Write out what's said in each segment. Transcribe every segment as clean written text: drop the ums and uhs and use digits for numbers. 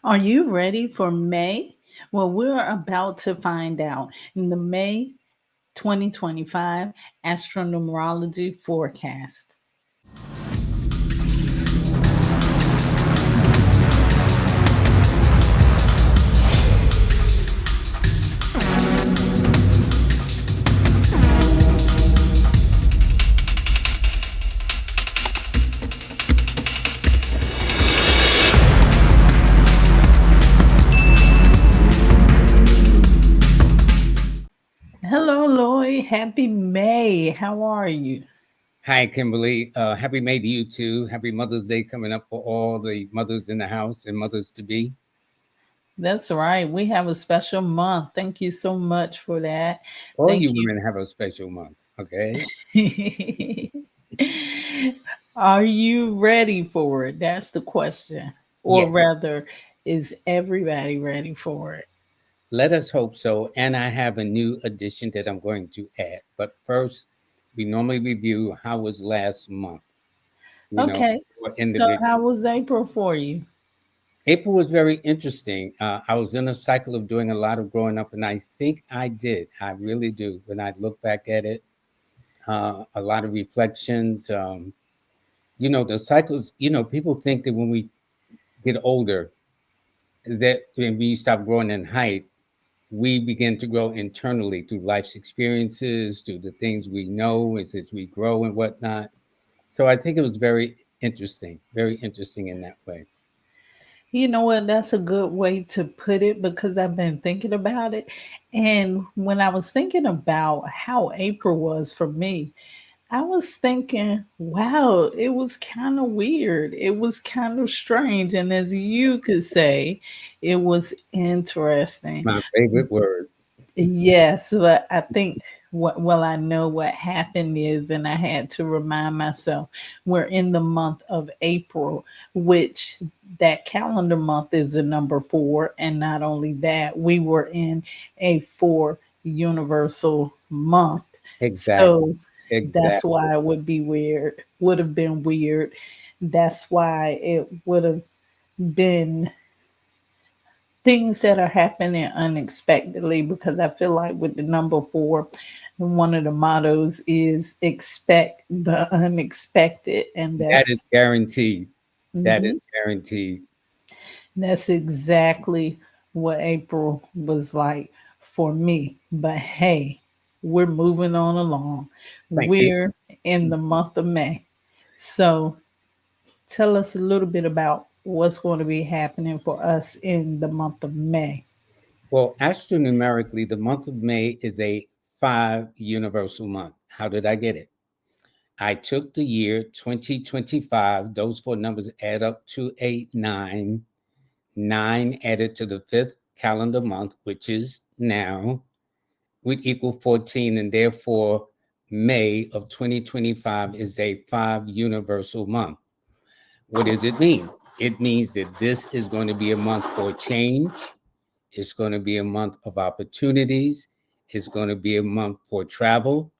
Are you ready for May? Well, we're about to find out in the May 2025 Astro-Numerology forecast. Hello, Lloyd. Happy May. How are you? Hi, Kimberly. Happy May to you too. Happy Mother's Day coming up for all the mothers in the house and mothers to be. That's right. We have a special month. Thank you so much for that. All Thank you women have a special month, okay? you. Are you ready for it? That's the question. Or Yes. rather, is everybody ready for it? Let us hope so. And I have a new addition that I'm going to add. But first, we normally review how was last month, Okay. for So, how individuals. was April for you? April was very interesting. I was in a cycle of doing a lot of growing up, and I think I did. I really do. When I look back at it, a lot of reflections. The cycles, people think that when we get older, that when we stop growing in height, we begin to grow internally through life's experiences, through the things we know as we grow and whatnot. So I think it was very interesting in that way. You know what? That's a good way to put it because I've been thinking about it. And when I was thinking about how April was for me, I was thinking, wow, it was kind of weird. It was kind of strange. And as you could say, it was interesting. My favorite word. Yes, but I think I know what happened is, and I had to remind myself, we're in the month of April, which that calendar month is a number four. And not only that, we were in a four universal month. Exactly. So that's Exactly. why it would have been weird. That's why it would have been things that are happening unexpectedly because I feel like with the number four, one of the mottos is expect the unexpected, and That is guaranteed. That is mhm, guaranteed. that's exactly what April was like for me. But hey, we're moving on along. Thank you. We're in the month of May. So tell us a little bit about what's going to be happening for us in the month of May. Well, astronumerically, the month of May is a 5 universal month. How did I get it? I took the year 2025, those four numbers add up to a 9. 9 added to the fifth calendar month, which is now, would equal 14. And therefore, May of 2025 is a 5 universal month. What does it mean? It means that this is going to be a month for change. It's going to be a month of opportunities. It's going to be a month for travel,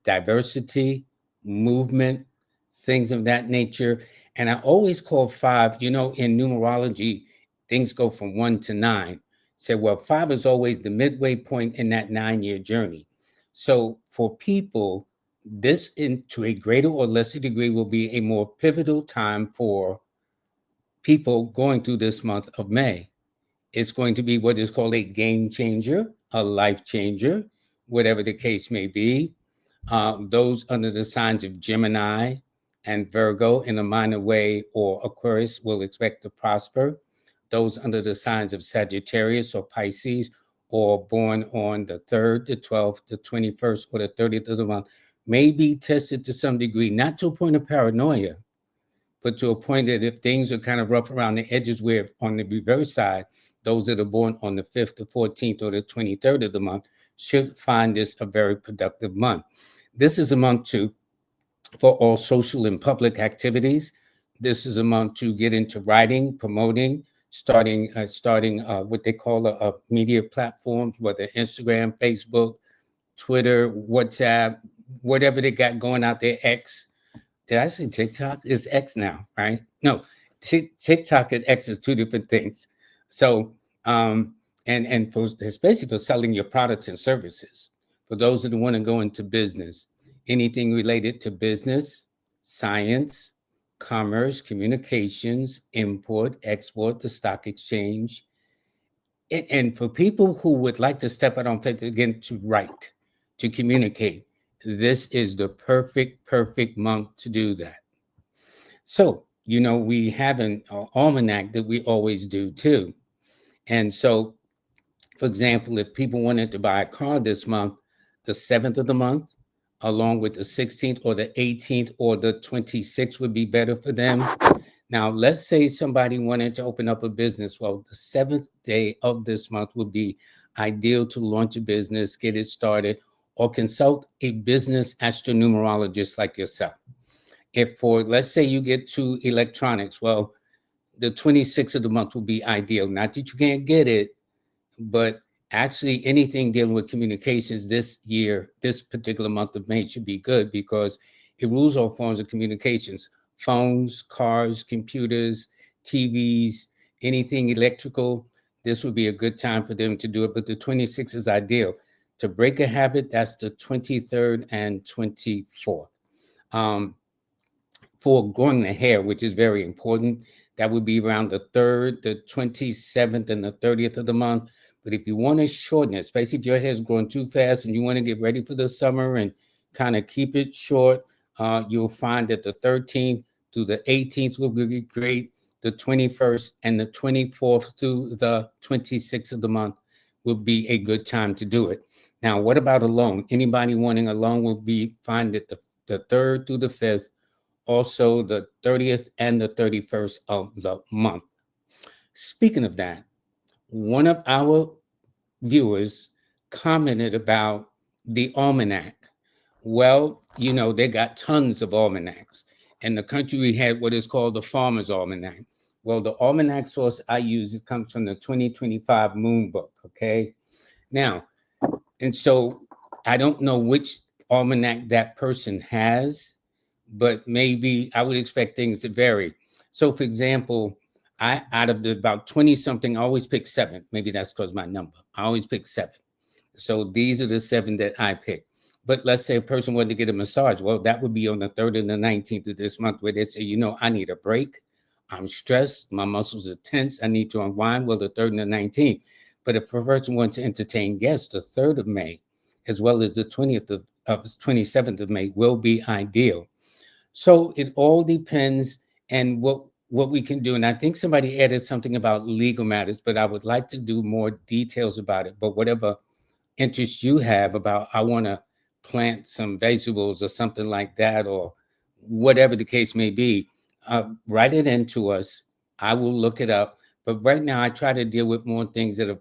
diversity, movement, things of that nature. And I always call 5, in numerology, things go from 1 to 9. Say, well, 5 is always the midway point in that 9-year journey. So for people, this, to a greater or lesser degree, will be a more pivotal time for people going through this month of May. It's going to be what is called a game changer, a life changer, whatever the case may be. Those under the signs of Gemini and Virgo in a minor way or Aquarius will expect to prosper. Those under the signs of Sagittarius or Pisces or born on the 3rd, the 12th, the 21st, or the 30th of the month may be tested to some degree, not to a point of paranoia, but to a point that if things are kind of rough around the edges, where on the reverse side, those that are born on the 5th, the 14th, or the 23rd of the month should find this a very productive month. This is a month for all social and public activities. This is a month to get into writing, promoting, starting what they call a media platform, whether Instagram, Facebook, Twitter, WhatsApp, whatever they got going out there, X. Did I say TikTok? It's X now, right? No, TikTok and X is two different things. So, and for especially for selling your products and services, for those that want to go into business, anything related to business, science, commerce, communications, import, export, the stock exchange, and for people who would like to step out on faith again to write, to communicate, this is the perfect month to do that. So, we have an almanac that we always do too. And so, for example, if people wanted to buy a car this month, the 7th of the month, along with the 16th or the 18th or the 26th would be better for them. Now, let's say somebody wanted to open up a business. Well, the 7th day of this month would be ideal to launch a business, get it started, or consult a business astronumerologist like yourself. If for, let's say you get to electronics, well, the 26th of the month will be ideal. Not that you can't get it, but actually anything dealing with communications this year, this particular month of May should be good because it rules all forms of communications, phones, cars, computers, TVs, anything electrical. This would be a good time for them to do it. But the 26th is ideal. To break a habit, that's the 23rd and 24th. For growing the hair, which is very important, that would be around the 3rd, the 27th, and the 30th of the month. But if you want to shorten it, especially if your hair is growing too fast and you want to get ready for the summer and kind of keep it short, you'll find that the 13th through the 18th will be great. The 21st and the 24th through the 26th of the month will be a good time to do it. Now, what about a loan? Anybody wanting a loan will be fine that the 3rd through the 5th, also the 30th and the 31st of the month. Speaking of that, one of our viewers commented about the almanac. Well, they got tons of almanacs. In the country, we had what is called the Farmer's Almanac. Well, the almanac source I use, it comes from the 2025 Moon Book, okay? Now, and so I don't know which almanac that person has, but maybe I would expect things to vary. So, for example, I out of the about 20 something, I always pick 7. Maybe that's because my number. I always pick 7. So these are the 7 that I pick. But let's say a person wanted to get a massage. Well, that would be on the 3rd and the 19th of this month where they say, I need a break. I'm stressed. My muscles are tense. I need to unwind. Well, the 3rd and the 19th. But if a person wants to entertain guests, the 3rd of May, as well as the 27th of May will be ideal. So it all depends and what we can do. And I think somebody added something about legal matters, but I would like to do more details about it. But whatever interest you have about, I want to plant some vegetables or something like that, or whatever the case may be, write it into us. I will look it up. But right now I try to deal with more things that are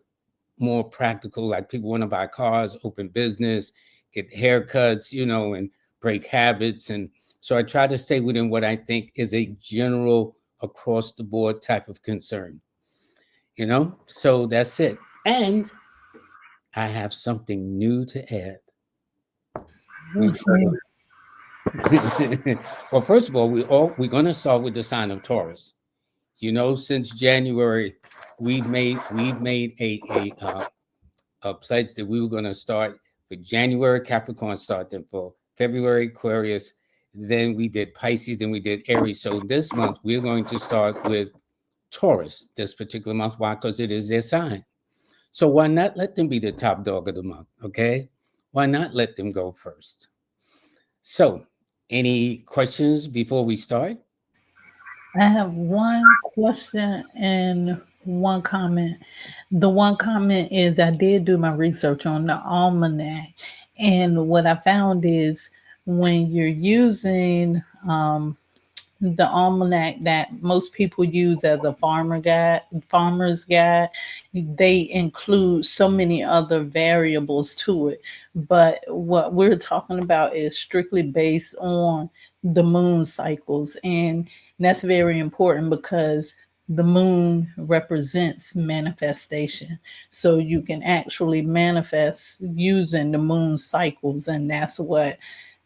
more practical, like people want to buy cars, open business, get haircuts, and break habits. And so I try to stay within what I think is a general across the board type of concern, so that's it. And I have something new to add. What's new? Well, first of all, we're going to start with the sign of Taurus. Since January, we've made a pledge that we were going to start for January, Capricorn start, then for February, Aquarius, then we did Pisces, then we did Aries. So this month, we're going to start with Taurus this particular month. Why? Because it is their sign. So why not let them be the top dog of the month, okay? Why not let them go first? So, any questions before we start? I have one question and one comment. The one comment is I did do my research on the almanac, and what I found is when you're using the almanac that most people use as a farmer's guide, they include so many other variables to it. But what we're talking about is strictly based on the moon cycles, and that's very important because the moon represents manifestation. So you can actually manifest using the moon cycles, and that's what,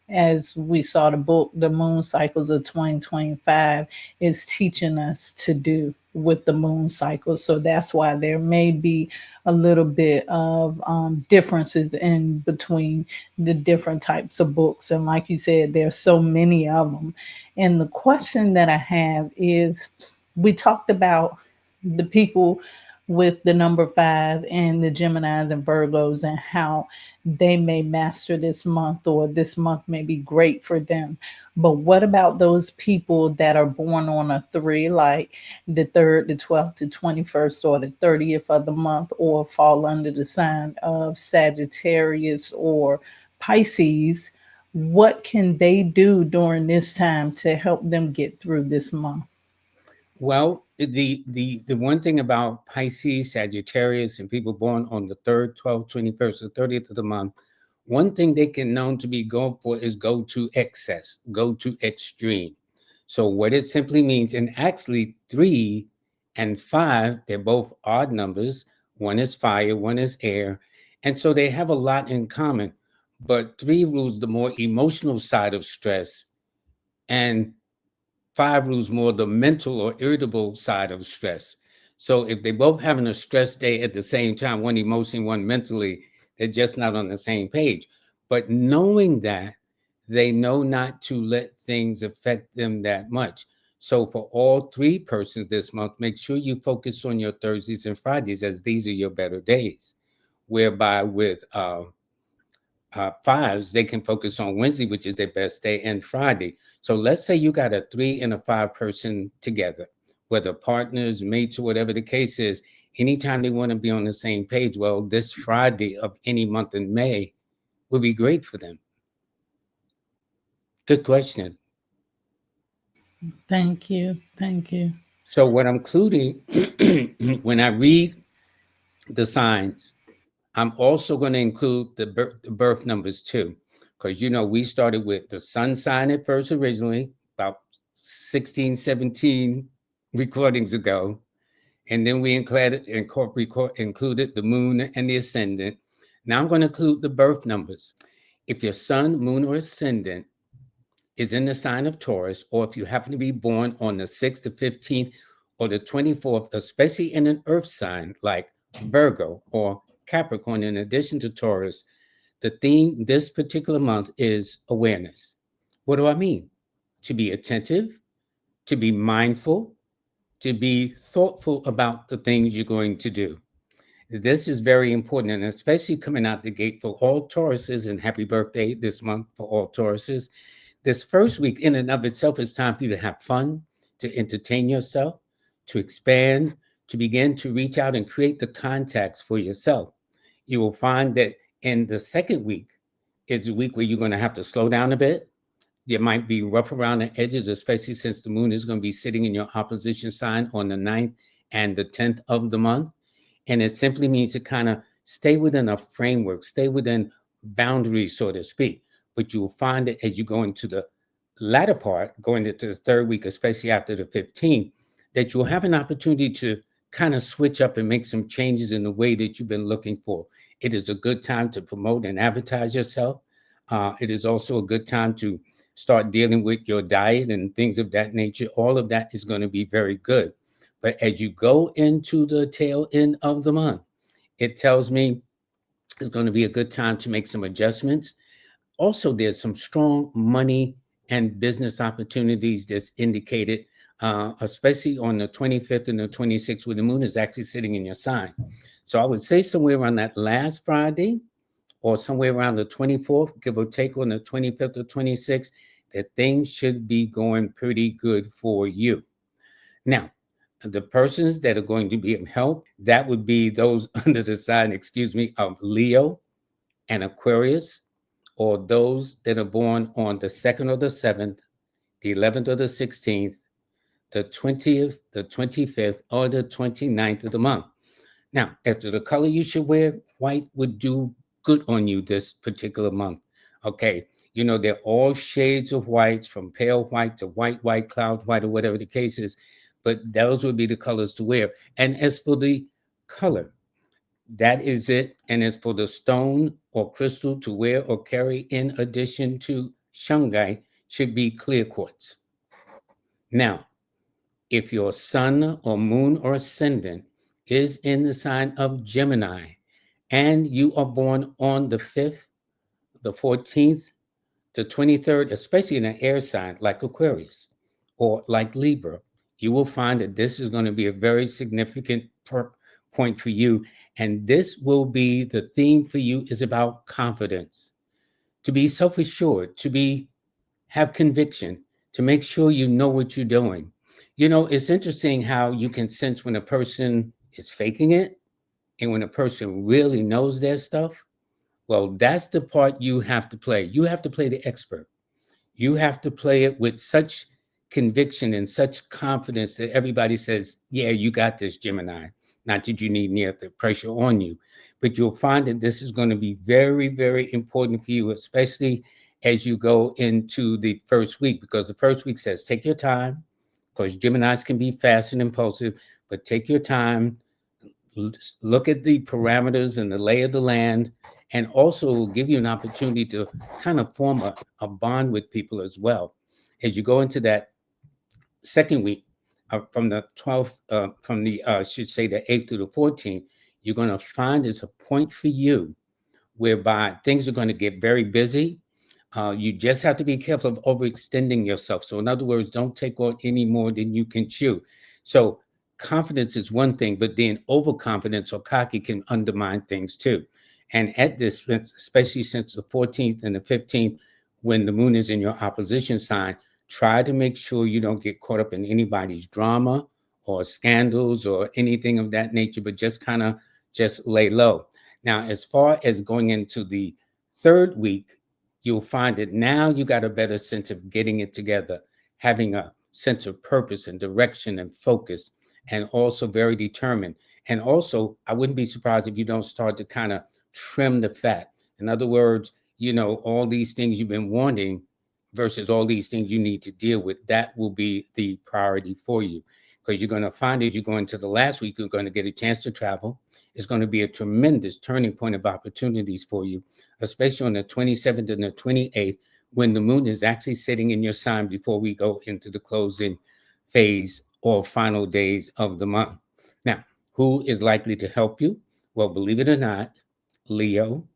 as we saw the book, The Moon Cycles of 2025, is teaching us to do. with the moon cycle. So that's why there may be a little bit of differences in between the different types of books. And like you said, there's so many of them. And the question that I have is, we talked about the people with the number five and the Geminis and Virgos and how they may master this month, or this month may be great for them. But what about those people that are born on a three, like the 3rd, the 12th, the 21st, or the 30th of the month, or fall under the sign of Sagittarius or Pisces? What can they do during this time to help them get through this month? Well, the one thing about Pisces, Sagittarius, and people born on the 3rd, 12th, 21st, or 30th of the month, one thing they can known to be going for is go to excess, go to extreme. So what it simply means, and actually 3 and 5, they're both odd numbers. One is fire, one is air. And so they have a lot in common. But 3 rules the more emotional side of stress, and 5 rules more the mental or irritable side of stress. So if they both having a stress day at the same time, one emotionally, one mentally, they're just not on the same page. But knowing that, they know not to let things affect them that much. So for all 3 persons this month, make sure you focus on your Thursdays and Fridays, as these are your better days. Whereby with fives, they can focus on Wednesday, which is their best day, and Friday. So let's say you got a 3 and a 5 person together, whether partners, mates, or whatever the case is. Anytime they want to be on the same page, well, this Friday of any month in May would be great for them. Good question. Thank you. Thank you. So what I'm including when I read the signs, I'm also going to include the birth numbers too, because we started with the sun sign at first originally, about 16, 17 recordings ago, and then we included the moon and the ascendant. Now I'm going to include the birth numbers. If your sun, moon, or ascendant is in the sign of Taurus, or if you happen to be born on the 6th, the 15th, or the 24th, especially in an earth sign like Virgo or Capricorn, in addition to Taurus, the theme this particular month is awareness. What do I mean? To be attentive, to be mindful, to be thoughtful about the things you're going to do. This is very important, and especially coming out the gate for all Tauruses, and happy birthday this month for all Tauruses. This first week, in and of itself, is time for you to have fun, to entertain yourself, to expand, to begin to reach out and create the contacts for yourself. You will find that in the second week is a week where you're going to have to slow down a bit. You might be rough around the edges, especially since the moon is going to be sitting in your opposition sign on the 9th and the 10th of the month. And it simply means to kind of stay within a framework, stay within boundaries, so to speak. But you will find that as you go into the latter part, going into the third week, especially after the 15th, that you'll have an opportunity to kind of switch up and make some changes in the way that you've been looking for. It is a good time to promote and advertise yourself. It is also a good time to start dealing with your diet and things of that nature. All of that is going to be very good. But as you go into the tail end of the month, it tells me it's going to be a good time to make some adjustments. Also, there's some strong money and business opportunities that's indicated, especially on the 25th and the 26th, where the moon is actually sitting in your sign. So I would say somewhere around that last Friday, or somewhere around the 24th, give or take on the 25th or 26th, that things should be going pretty good for you. Now, the persons that are going to be of help, that would be those under the sign, of Leo and Aquarius, or those that are born on the 2nd or the 7th, the 11th or the 16th, the 20th, the 25th, or the 29th of the month. Now, as to the color you should wear, white would do good on you this particular month. Okay. They're all shades of whites, from pale white to white, cloud white, or whatever the case is. But those would be the colors to wear. And as for the color, that is it. And as for the stone or crystal to wear or carry in addition to shungite, should be clear quartz. Now, If your sun or moon or ascendant is in the sign of Gemini and you are born on the 5th, the 14th, the 23rd, especially in an air sign like Aquarius or like Libra, you will find that this is going to be a very significant point for you. And this will be the theme for you is about confidence, to be self-assured, to be have conviction, to make sure you know what you're doing. You know, it's interesting how you can sense when a person is faking it and when a person really knows their stuff. Well, that's the part you have to play. You have to play the expert. You have to play it with such conviction and such confidence that everybody says, yeah, you got this, Gemini. Not that you need near the pressure on you, but you'll find that this is going to be very, very important for you, especially as you go into the first week, because the first week says take your time, because Geminis can be fast and impulsive, but take your time, look at the parameters and the lay of the land, and also give you an opportunity to kind of form a bond with people as well. As you go into that second week, from the 12th, from the, should say the 8th to the 14th, you're going to find there's a point for you whereby things are going to get very busy. You just have to be careful of overextending yourself. So, in other words, don't take on any more than you can chew. So, confidence is one thing, but then overconfidence or cocky can undermine things too. And at this, especially since the 14th and the 15th, when the moon is in your opposition sign, try to make sure you don't get caught up in anybody's drama or scandals or anything of that nature, but just kind of just lay low. Now, as far as going into the third week, you'll find that now you got a better sense of getting it together, having a sense of purpose and direction and focus, and also very determined. And also, I wouldn't be surprised if you don't start to kind of trim the fat. In other words, you know, all these things you've been wanting versus all these things you need to deal with, that will be the priority for you. Because you're going to find as you go into the last week, you're going to get a chance to travel. It's going to be a tremendous turning point of opportunities for you, especially on the 27th and the 28th, when the moon is actually sitting in your sign before we go into the closing phase or final days of the month. Now, who is likely to help you? Well, believe it or not, Leo,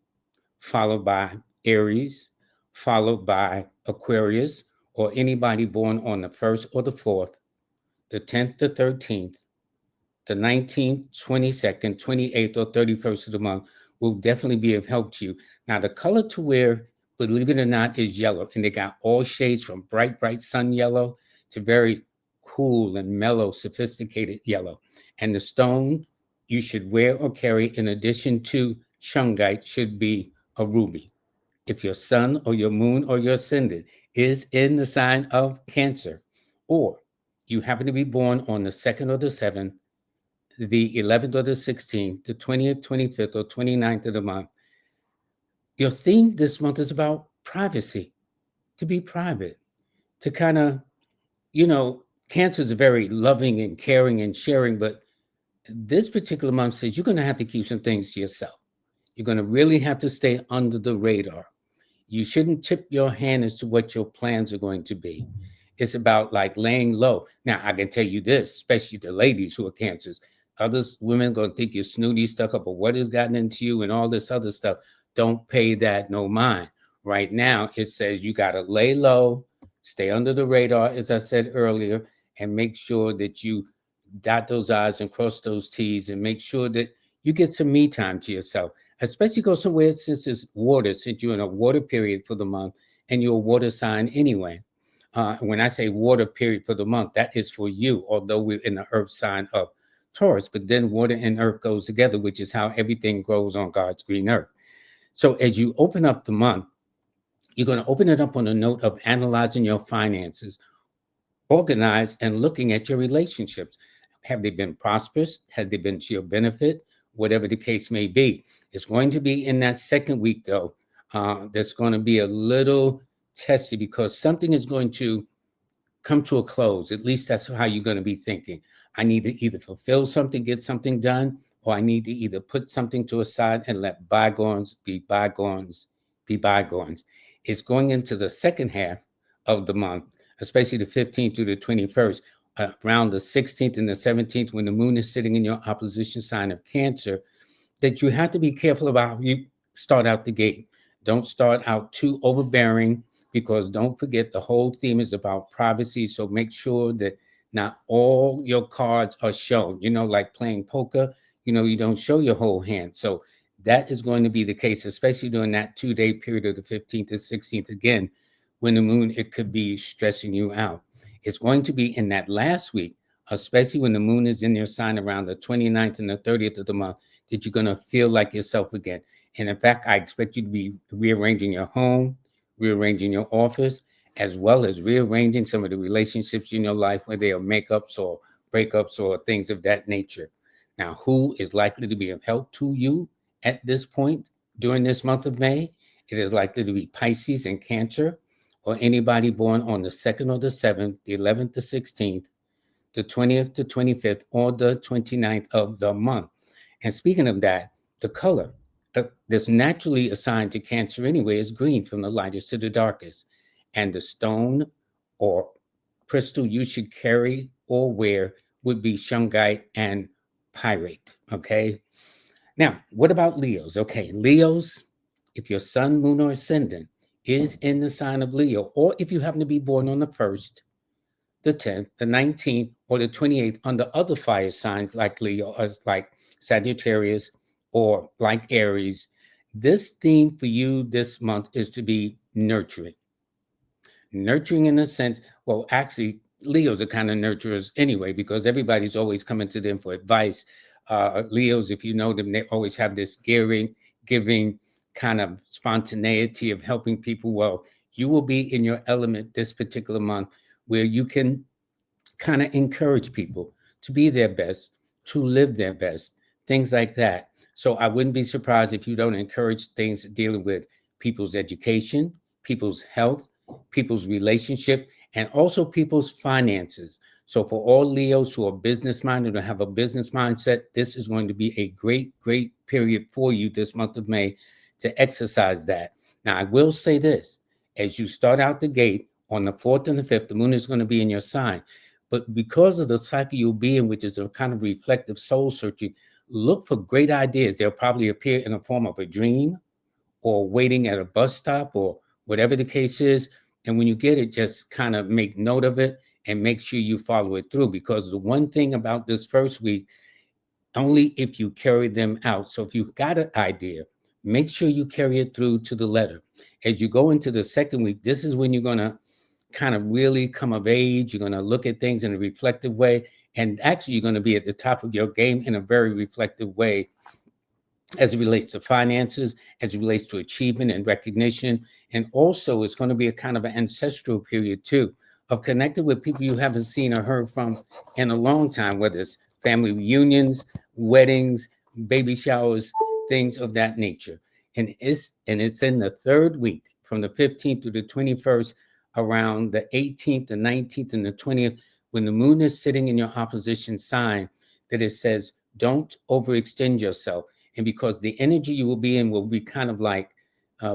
followed by Aries, followed by Aquarius, or anybody born on the 1st or the 4th, the 10th, the 13th, the 19th, 22nd, 28th, or 31st of the month will definitely be of help to you. Now, the color to wear, believe it or not, is yellow. And they got all shades from bright, bright sun yellow to very cool and mellow, sophisticated yellow. And the stone you should wear or carry in addition to shungite should be a ruby. If your sun or your moon or your ascendant is in the sign of Cancer, or you happen to be born on the 2nd or the 7th, the 11th or the 16th, the 20th, 25th, or 29th of the month, your theme this month is about privacy, to be private, to kind of, you know, Cancer is very loving and caring and sharing, but this particular month says you're going to have to keep some things to yourself. You're going to really have to stay under the radar. You shouldn't tip your hand as to what your plans are going to be. It's about like laying low. Now, I can tell you this, especially the ladies who are Cancers. Others women going to think you're snooty, stuck up, or what has gotten into you and all this other stuff. Don't pay that no mind. Right now, it says you got to lay low, stay under the radar, as I said earlier, and make sure that you dot those I's and cross those T's and make sure that you get some me time to yourself, especially go somewhere since it's water, since you're in a water period for the month and you're a water sign anyway. When I say water period for the month, that is for you, although we're in the earth sign of Taurus, but then water and earth goes together, which is how everything grows on God's green earth. So as you open up the month, you're going to open it up on a note of analyzing your finances, organized and looking at your relationships. Have they been prosperous? Have they been to your benefit? Whatever the case may be. It's going to be in that second week, though, that's going to be a little testy because something is going to come to a close. At least that's how you're going to be thinking. I need to either fulfill something, get something done, or I need to either put something to a side and let bygones be bygones, be bygones. It's going into the second half of the month, especially the 15th through the 21st. around the 16th and the 17th, when the moon is sitting in your opposition sign of Cancer, that you have to be careful about how you start out the gate. Don't start out too overbearing, because don't forget the whole theme is about privacy. So make sure that not all your cards are shown. Like playing poker, you don't show your whole hand. So that is going to be the case, especially during that 2-day period of the 15th to 16th. Again, when the moon, it could be stressing you out. It's going to be in that last week, especially when the moon is in your sign around the 29th and the 30th of the month, that you're going to feel like yourself again. And in fact, I expect you to be rearranging your home, rearranging your office, as well as rearranging some of the relationships in your life, where they are makeups or breakups or things of that nature. Now, who is likely to be of help to you at this point during this month of May? It is likely to be Pisces and Cancer, or anybody born on the 2nd or the 7th, the 11th to 16th, the 20th to 25th, or the 29th of the month. And speaking of that, the color that's naturally assigned to Cancer anyway is green, from the lightest to the darkest. And the stone or crystal you should carry or wear would be shungite and pyrite. Okay. Now, what about Leos? Okay, Leos, if your sun, moon, or ascendant is in the sign of Leo, or if you happen to be born on the 1st, the 10th, the 19th, or the 28th under other fire signs like Leo, or like Sagittarius, or like Aries, this theme for you this month is to be nurturing. Nurturing in a sense, well, actually, Leos are kind of nurturers anyway, because everybody's always coming to them for advice. Leos, if you know them, they always have this giving kind of spontaneity of helping people. Well, you will be in your element this particular month, where you can kind of encourage people to be their best, to live their best, things like that. So I wouldn't be surprised if you don't encourage things dealing with people's education, people's health, people's relationship, and also people's finances. So for all Leos who are business minded or have a business mindset, this is going to be a great, great period for you this month of May to exercise that. Now, I will say this: as you start out the gate on the 4th and the 5th, the moon is going to be in your sign. But because of the cycle you'll be in, which is a kind of reflective soul searching, look for great ideas. They'll probably appear in the form of a dream, or waiting at a bus stop, or whatever the case is. And when you get it, just kind of make note of it and make sure you follow it through. Because the one thing about this first week, only if you carry them out. So if you've got an idea, make sure you carry it through to the letter. As you go into the second week, this is when you're going to kind of really come of age. You're going to look at things in a reflective way. And actually, you're going to be at the top of your game in a very reflective way, as it relates to finances, as it relates to achievement and recognition. And also, it's going to be a kind of an ancestral period, too, of connecting with people you haven't seen or heard from in a long time, whether it's family reunions, weddings, baby showers, things of that nature. And it's in the third week, from the 15th to the 21st, around the 18th, the 19th, and the 20th, when the moon is sitting in your opposition sign, that it says, don't overextend yourself. And because the energy you will be in will be kind of like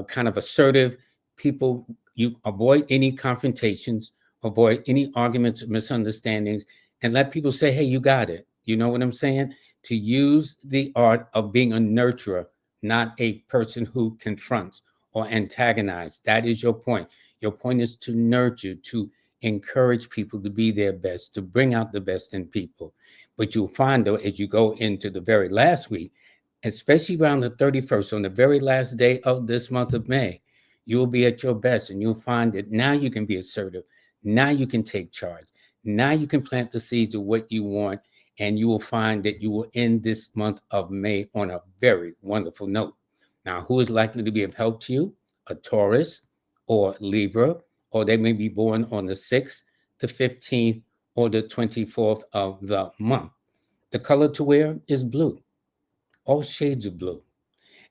kind of assertive people, you avoid any confrontations, avoid any arguments or misunderstandings, and let people say, hey, you got it. You know what I'm saying? To use the art of being a nurturer, not a person who confronts or antagonizes. That is your point. Your point is to nurture, to encourage people to be their best, to bring out the best in people. But you'll find, though, as you go into the very last week, especially around the 31st, on the very last day of this month of May, you will be at your best, and you'll find that now you can be assertive. Now you can take charge. Now you can plant the seeds of what you want, and you will find that you will end this month of May on a very wonderful note. Now, who is likely to be of help to you? A Taurus or Libra, or they may be born on the 6th, the 15th, or the 24th of the month. The color to wear is blue, all shades of blue.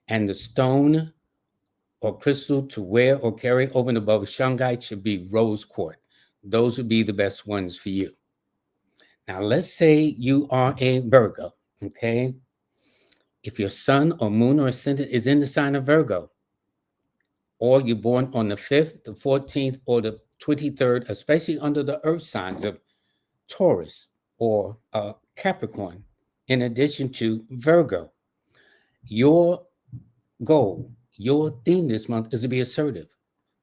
And the stone or crystal to wear or carry over and above shungite should be rose quartz. Those would be the best ones for you. Now, let's say you are a Virgo, okay? If your sun or moon or ascendant is in the sign of Virgo, or you're born on the 5th, the 14th, or the 23rd, especially under the earth signs of Taurus or Capricorn, in addition to Virgo. Your goal, your theme this month is to be assertive,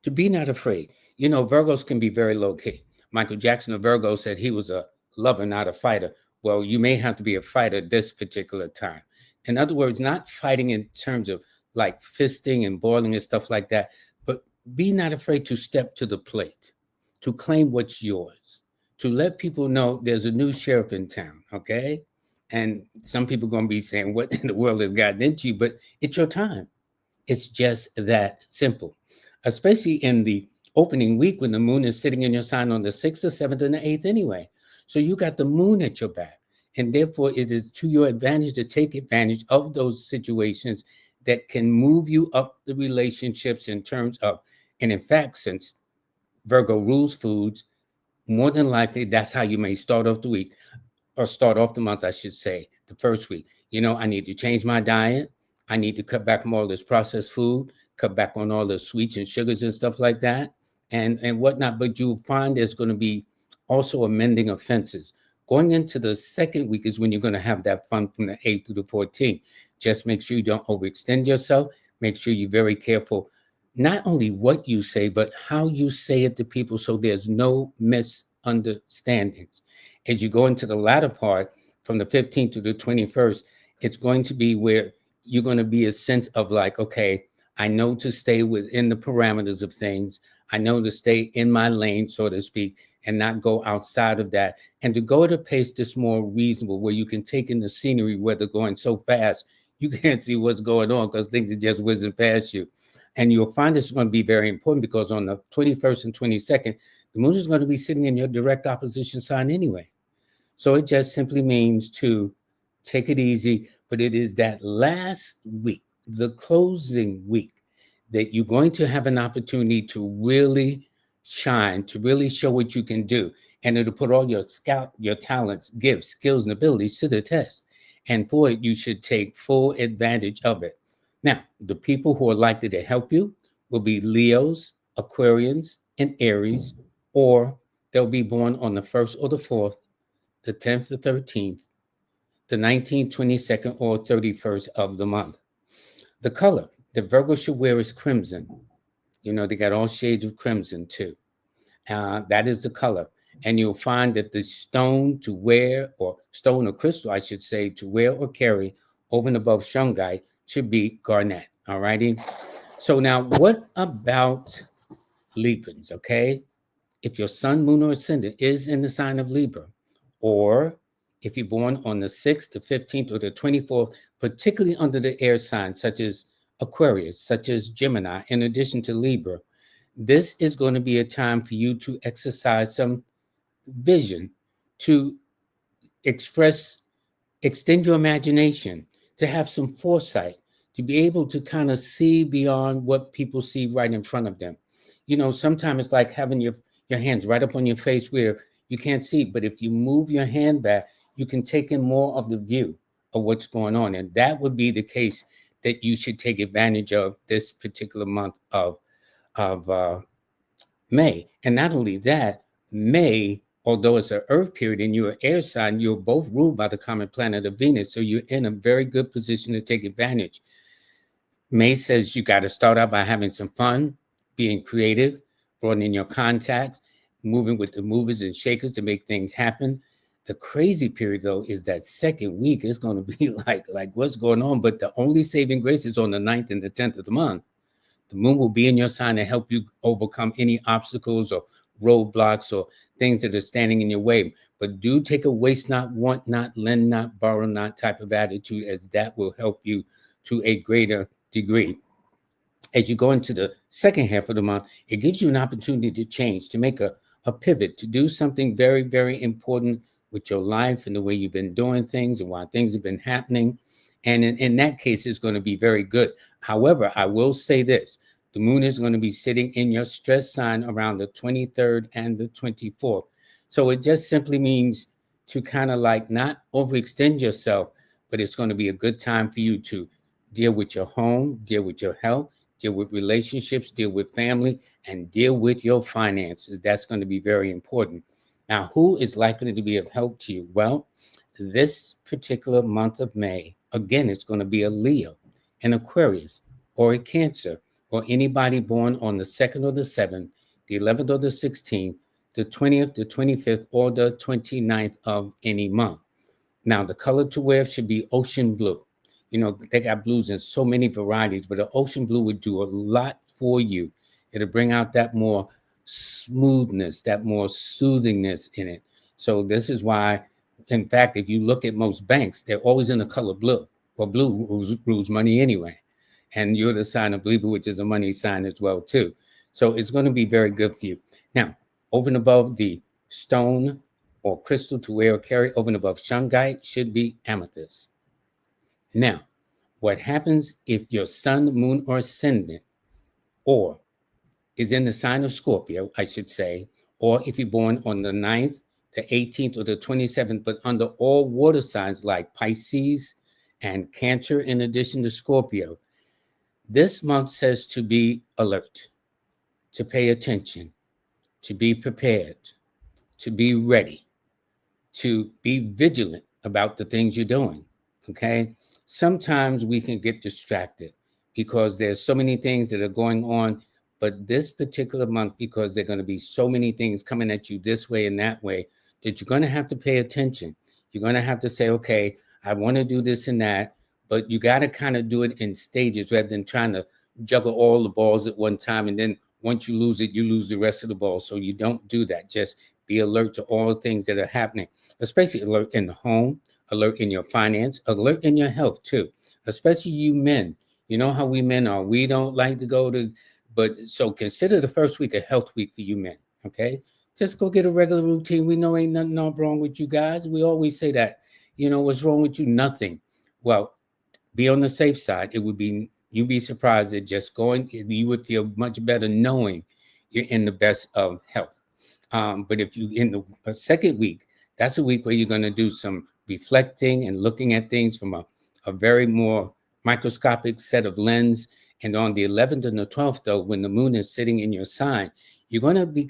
to be not afraid. You know, Virgos can be very low key. Michael Jackson of Virgo said he was a lover, not a fighter. Well, you may have to be a fighter this particular time. In other words, not fighting in terms of like fisting and boiling and stuff like that, but be not afraid to step to the plate, to claim what's yours, to let people know there's a new sheriff in town, okay? And some people are going to be saying, what in the world has gotten into you? But it's your time. It's just that simple, especially in the opening week when the moon is sitting in your sign on the 6th, the 7th, and the 8th anyway. So you got the moon at your back. And therefore, it is to your advantage to take advantage of those situations that can move you up the relationships in terms of, and in fact, since Virgo rules foods, more than likely, that's how you may start off the week or start off the month, I should say, the first week. You know, I need to change my diet. I need to cut back on all this processed food, cut back on all the sweets and sugars and stuff like that, and whatnot. But you'll find there's going to be also amending offenses. Going into the second week is when you're going to have that fun from the 8th to the 14th. Just make sure you don't overextend yourself. Make sure you're very careful, not only what you say, but how you say it to people so there's no misunderstandings. As you go into the latter part, from the 15th to the 21st, it's going to be where you're going to be a sense of like, okay, I know to stay within the parameters of things. I know to stay in my lane, so to speak, and not go outside of that. And to go at a pace that's more reasonable, where you can take in the scenery, where they're going so fast, you can't see what's going on because things are just whizzing past you. And you'll find this is going to be very important because on the 21st and 22nd, the moon is going to be sitting in your direct opposition sign anyway. So it just simply means to take it easy, but it is that last week, the closing week, that you're going to have an opportunity to really shine, to really show what you can do. And it'll put all your talents, gifts, skills, and abilities to the test. And for it, you should take full advantage of it. Now, the people who are likely to help you will be Leos, Aquarians, and Aries, or they'll be born on the 1st or the 4th, the 10th, the 13th, the 19th, 22nd, or 31st of the month. The color that Virgo should wear is crimson. You know, they got all shades of crimson too. That is the color. And you'll find that the stone to wear, or stone or crystal, I should say, to wear or carry over and above shungite should be garnet. All righty. So now, what about Librans? Okay. If your sun, moon, or ascendant is in the sign of Libra, or if you're born on the 6th, the 15th, or the 24th, particularly under the air signs such as Aquarius, such as Gemini, in addition to Libra, this is going to be a time for you to exercise some vision, to extend your imagination, to have some foresight, to be able to kind of see beyond what people see right in front of them. You know, sometimes it's like having your hands right up on your face where you can't see, but if you move your hand back, you can take in more of the view of what's going on. And that would be the case that you should take advantage of this particular month of May. And not only that, May, although it's an earth period and you're an air sign, you're both ruled by the common planet of Venus. So you're in a very good position to take advantage. May says you got to start out by having some fun, being creative, broadening your contacts, moving with the movers and shakers to make things happen. The crazy period, though, is that second week is going to be like what's going on? But the only saving grace is on the 9th and the 10th of the month. The moon will be in your sign to help you overcome any obstacles or roadblocks or things that are standing in your way. But do take a waste not, want not, lend not, borrow not type of attitude, as that will help you to a greater degree. As you go into the second half of the month, it gives you an opportunity to change, to make a pivot, to do something very, very important with your life and the way you've been doing things and why things have been happening. And in that case, it's going to be very good. However, I will say this. The moon is going to be sitting in your stress sign around the 23rd and the 24th. So it just simply means to kind of like not overextend yourself, but it's going to be a good time for you to deal with your home, deal with your health, deal with relationships, deal with family, and deal with your finances. That's going to be very important. Now, who is likely to be of help to you? Well, this particular month of May, again, it's going to be a Leo, an Aquarius, or a Cancer, or anybody born on the 2nd or the 7th, the 11th or the 16th, the 20th, the 25th, or the 29th of any month. Now, the color to wear should be ocean blue. You know, they got blues in so many varieties, but the ocean blue would do a lot for you. It'll bring out that more smoothness, that more soothingness in it. So this is why, in fact, if you look at most banks, they're always in the color blue. Well, blue rules money anyway. And you're the sign of Libra, which is a money sign as well, too. So it's going to be very good for you. Now, over and above the stone or crystal to wear or carry, over and above shungite should be amethyst. Now, what happens if your sun, moon, or ascendant, or is in the sign of Scorpio, I should say, or if you're born on the 9th, the 18th, or the 27th, but under all water signs like Pisces and Cancer, in addition to Scorpio, this month says to be alert, to pay attention, to be prepared, to be ready, to be vigilant about the things you're doing. Okay. Sometimes we can get distracted because there's so many things that are going on. But this particular month, because there are going to be so many things coming at you this way and that way, that you're going to have to pay attention. You're going to have to say, okay, I want to do this and that, but you got to kind of do it in stages rather than trying to juggle all the balls at one time. And then once you lose it, you lose the rest of the ball. So you don't do that. Just be alert to all the things that are happening, especially alert in the home, alert in your finance, alert in your health too, especially you men. You know how we men are. We don't like to go to, but so consider the first week a health week for you men, okay? Just go get a regular routine. We know ain't nothing wrong with you guys. We always say that. You know, what's wrong with you? Nothing. Well, be on the safe side. It would be, you'd be surprised that just going, you would feel much better knowing you're in the best of health. But if you in the second week, that's a week where you're going to do some reflecting and looking at things from a very more microscopic set of lens. And on the 11th and the 12th, though, when the moon is sitting in your sign, you're going to be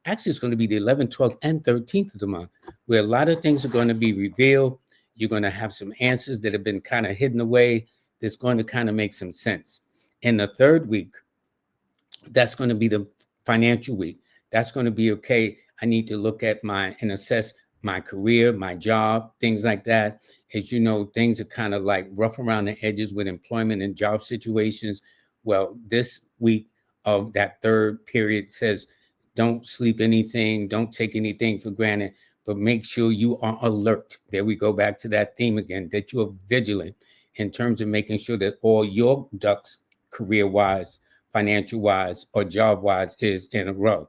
actually, it's going to be the 11th, 12th, and 13th of the month, where a lot of things are going to be revealed. You're going to have some answers that have been kind of hidden away that's going to kind of make some sense. In the third week, that's going to be the financial week. That's going to be okay. I need to look at and assess my career, my job, things like that. As you know, things are kind of like rough around the edges with employment and job situations. Well, this week of that third period says, don't sleep anything, don't take anything for granted, but make sure you are alert. There we go back to that theme again, that you are vigilant in terms of making sure that all your ducks, career-wise, financial-wise, or job-wise, is in a row.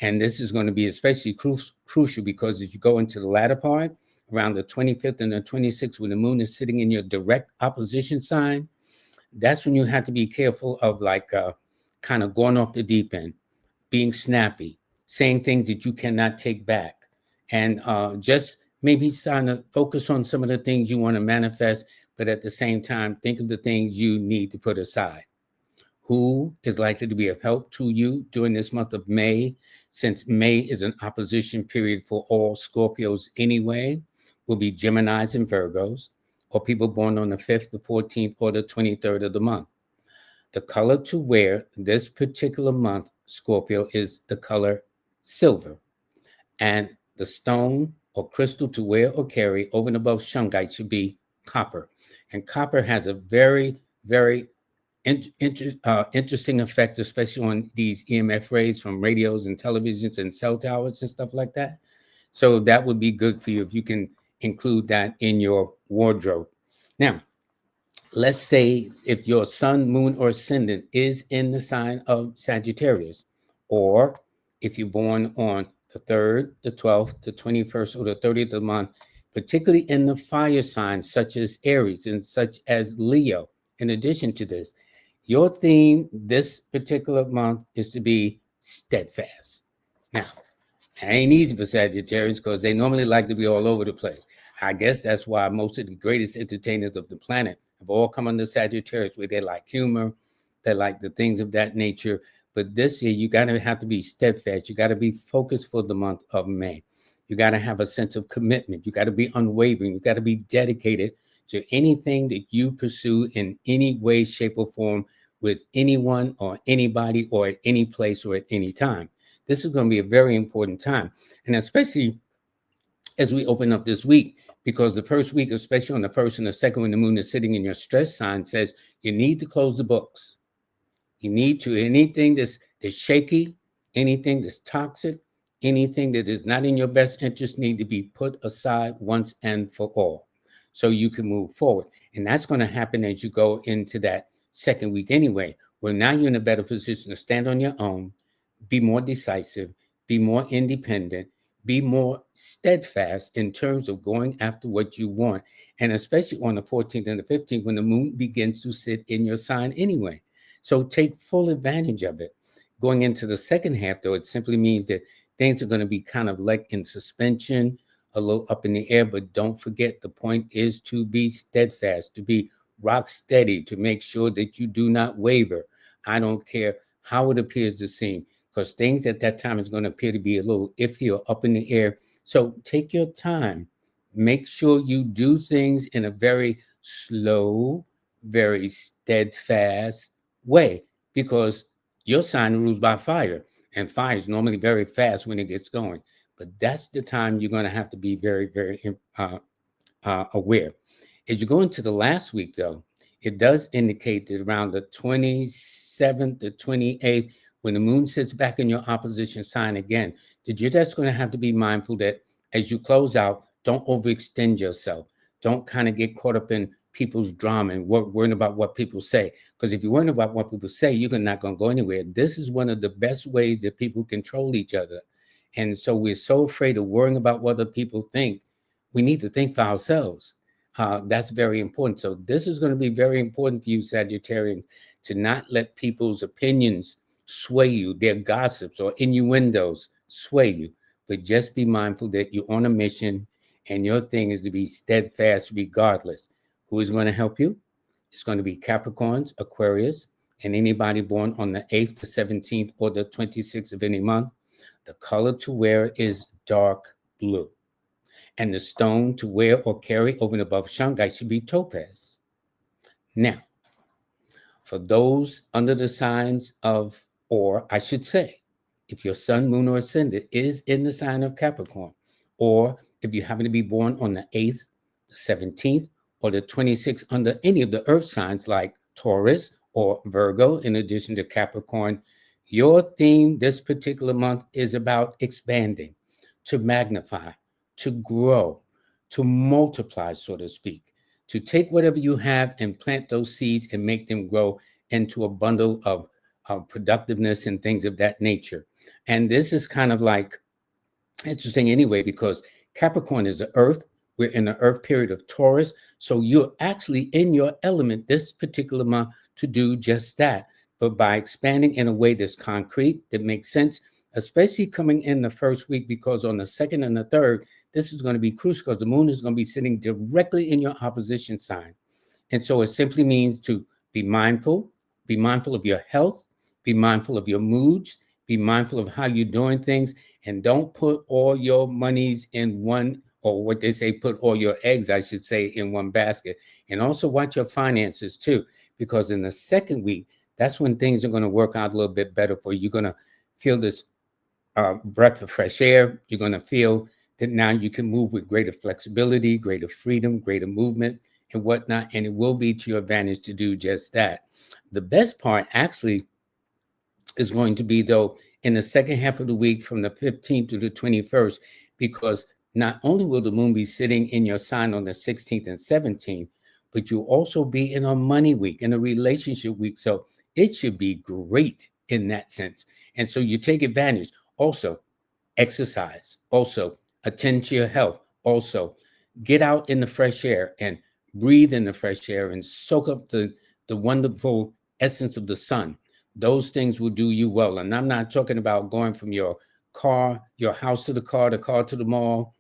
And this is going to be especially crucial because as you go into the latter part, around the 25th and the 26th, when the moon is sitting in your direct opposition sign, that's when you have to be careful of kind of going off the deep end, being snappy, saying things that you cannot take back, and just maybe trying to focus on some of the things you want to manifest, but at the same time, think of the things you need to put aside. Who is likely to be of help to you during this month of May, since May is an opposition period for all Scorpios anyway, will be Geminis and Virgos, or people born on the 5th, the 14th, or the 23rd of the month. The color to wear this particular month, Scorpio, is the color silver. And the stone or crystal to wear or carry over and above shungite should be copper. And copper has a very, very interesting effect, especially on these EMF rays from radios and televisions and cell towers and stuff like that. So that would be good for you if you can include that in your wardrobe. Now, let's say if your sun, moon, or ascendant is in the sign of Sagittarius, or if you're born on the 3rd, the 12th, the 21st, or the 30th of the month, particularly in the fire signs such as Aries and such as Leo. In addition to this, your theme this particular month is to be steadfast. Now, it ain't easy for Sagittarians because they normally like to be all over the place. I guess that's why most of the greatest entertainers of the planet have all come under Sagittarius, where they like humor, they like the things of that nature. But this year, you got to have to be steadfast. You got to be focused for the month of May. You got to have a sense of commitment. You got to be unwavering. You got to be dedicated to anything that you pursue in any way, shape, or form with anyone or anybody or at any place or at any time. This is going to be a very important time. And especially as we open up this week, because the first week, especially on the first and the second, when the moon is sitting in your stress sign, says you need to close the books. You need to, anything that's shaky, anything that's toxic, anything that is not in your best interest need to be put aside once and for all so you can move forward. And that's going to happen as you go into that second week anyway, where now you're in a better position to stand on your own, be more decisive, be more independent, be more steadfast in terms of going after what you want. And especially on the 14th and the 15th, when the moon begins to sit in your sign anyway. So take full advantage of it. Going into the second half, though, it simply means that things are going to be kind of like in suspension, a little up in the air. But don't forget, the point is to be steadfast, to be rock steady, to make sure that you do not waver. I don't care how it appears to seem, because things at that time is going to appear to be a little iffy or up in the air. So take your time. Make sure you do things in a very slow, very steadfast way, because your sign rules by fire, and fire is normally very fast when it gets going. But that's the time you're going to have to be very, very aware. As you go into the last week, though, it does indicate that around the 27th to 28th, when the moon sits back in your opposition sign again, that you're just going to have to be mindful that as you close out, don't overextend yourself. Don't kind of get caught up in people's drama and worrying about what people say. Because if you're worrying about what people say, you're not going to go anywhere. This is one of the best ways that people control each other. And so we're so afraid of worrying about what other people think. We need to think for ourselves. That's very important. So this is going to be very important for you, Sagittarians, to not let people's opinions sway you, their gossips or innuendos sway you, but just be mindful that you're on a mission and your thing is to be steadfast regardless. Who is going to help you? It's going to be Capricorns, Aquarius, and anybody born on the 8th, the 17th, or the 26th of any month. The color to wear is dark blue. And the stone to wear or carry over and above shungite should be topaz. Now, for those under the signs of, or I should say, if your sun, moon, or ascendant is in the sign of Capricorn, or if you happen to be born on the 8th, the 17th, or the 26th under any of the earth signs like Taurus or Virgo, in addition to Capricorn, your theme this particular month is about expanding, to magnify, to grow, to multiply, so to speak, to take whatever you have and plant those seeds and make them grow into a bundle of productiveness and things of that nature. And this is kind of like interesting anyway, because Capricorn is the earth. We're in the earth period of Taurus. So you're actually in your element this particular month to do just that. But by expanding in a way that's concrete, that makes sense, especially coming in the first week, because on the second and the third, this is going to be crucial because the moon is going to be sitting directly in your opposition sign. And so it simply means to be mindful of your health, be mindful of your moods, be mindful of how you're doing things, and don't put all your monies in one, or what they say, put all your eggs, I should say, in one basket. And also watch your finances too, because in the second week, that's when things are going to work out a little bit better for you. You're going to feel this breath of fresh air. You're going to feel that now you can move with greater flexibility, greater freedom, greater movement, and whatnot. And it will be to your advantage to do just that. The best part actually is going to be, though, in the second half of the week from the 15th to the 21st, because not only will the moon be sitting in your sign on the 16th and 17th, but you'll also be in a money week, in a relationship week. So it should be great in that sense. And so you take advantage. Also, exercise. Also, attend to your health. Also, get out in the fresh air and breathe in the fresh air and soak up the wonderful essence of the sun. Those things will do you well. And I'm not talking about going from your car, your house to the car to the mall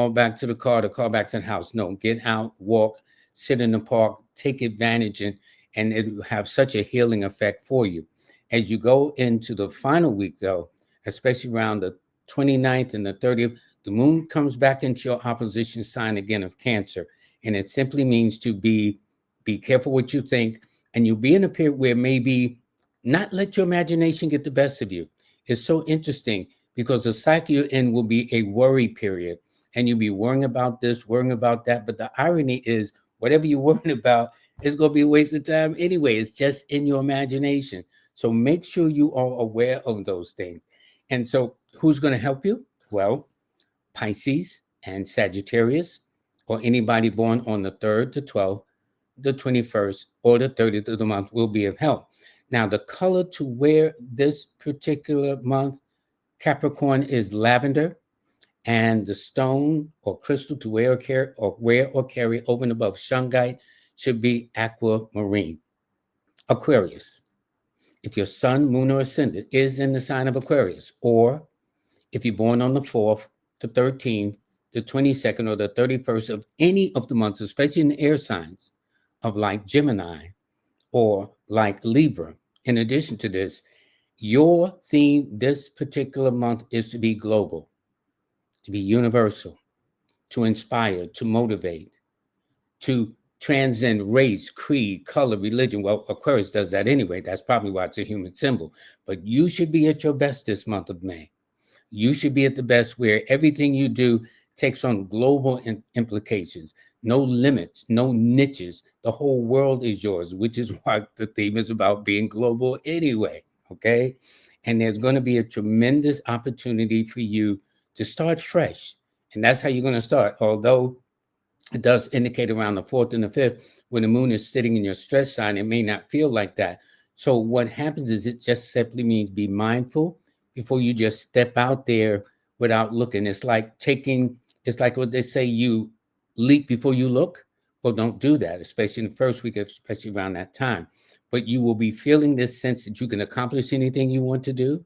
back to the car back to the house. No, get out, walk, sit in the park, take advantage, and it will have such a healing effect for you. As you go into the final week, though, especially around the 29th and the 30th, The moon comes back into your opposition sign again of Cancer, and it simply means to be careful what you think, and you'll be in a period where maybe not let your imagination get the best of you. It's so interesting because the cycle you're in will be a worry period, and you'll be worrying about this, worrying about that. But the irony is, whatever you're worrying about is going to be a waste of time anyway. It's just in your imagination. So make sure you are aware of those things. And so, who's going to help you? Well, Pisces and Sagittarius, or anybody born on the 3rd, the 12th, the 21st, or the 30th of the month will be of help. Now, the color to wear this particular month, Capricorn, is lavender, and the stone or crystal to wear or carry over and above shungite should be aquamarine. Aquarius. If your sun, moon, or ascendant is in the sign of Aquarius, or if you're born on the 4th, the 13th, the 22nd, or the 31st of any of the months, especially in the air signs of like Gemini or like Libra. In addition to this, your theme this particular month is to be global, to be universal, to inspire, to motivate, to transcend race, creed, color, religion. Well, Aquarius does that anyway. That's probably why it's a human symbol. But you should be at your best this month of May. You should be at the best where everything you do takes on global implications. No limits, no niches. The whole world is yours, which is why the theme is about being global anyway. Okay. And there's going to be a tremendous opportunity for you to start fresh. And that's how you're going to start. Although it does indicate around the 4th and the 5th, when the moon is sitting in your stress sign, it may not feel like that. So what happens is it just simply means be mindful before you just step out there without looking. It's like what they say, you leap before you look. Well, don't do that, especially in the first week, especially around that time. But you will be feeling this sense that you can accomplish anything you want to do,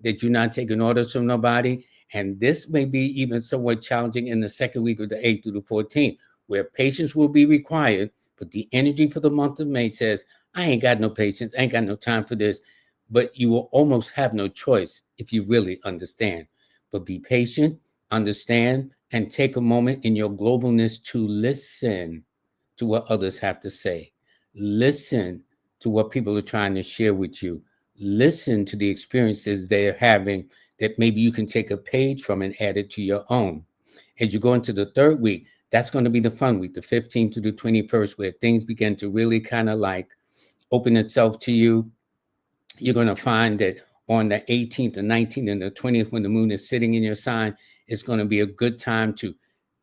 that you're not taking orders from nobody. And this may be even somewhat challenging in the second week of the 8th through the 14th, where patience will be required. But the energy for the month of May says, I ain't got no patience, I ain't got no time for this. But you will almost have no choice if you really understand. But be patient, understand, and take a moment in your globalness to listen to what others have to say. Listen to what people are trying to share with you. Listen to the experiences they're having that maybe you can take a page from and add it to your own. As you go into the third week, that's going to be the fun week, the 15th to the 21st, where things begin to really kind of like open itself to you. You're going to find that on the 18th, the 19th, and the 20th, when the moon is sitting in your sign, it's going to be a good time to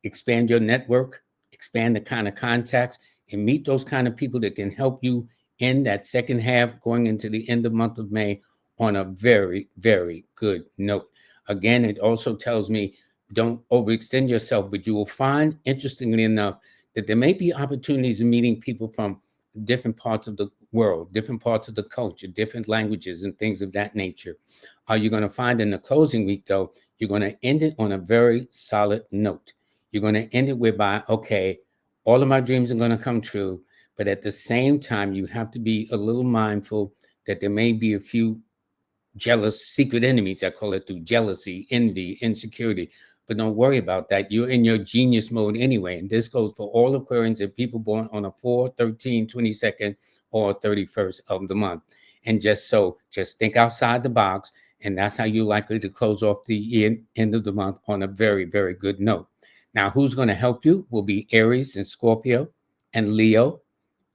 expand your network, expand the kind of contacts, and meet those kind of people that can help you in that second half going into the end of the month of May on a very, very good note. Again, it also tells me don't overextend yourself, but you will find, interestingly enough, that there may be opportunities in meeting people from different parts of the world, different parts of the culture, different languages, and things of that nature. You're going to find in the closing week, though, you're going to end it on a very solid note. You're going to end it whereby, okay, all of my dreams are going to come true, but at the same time, you have to be a little mindful that there may be a few jealous secret enemies. I call it through jealousy, envy, insecurity. But don't worry about that. You're in your genius mode anyway. And this goes for all Aquarians and people born on a 4, 13, 22nd, or 31st of the month. And just think outside the box. And that's how you're likely to close off the end of the month on a very, very good note. Now, who's going to help you will be Aries and Scorpio and Leo,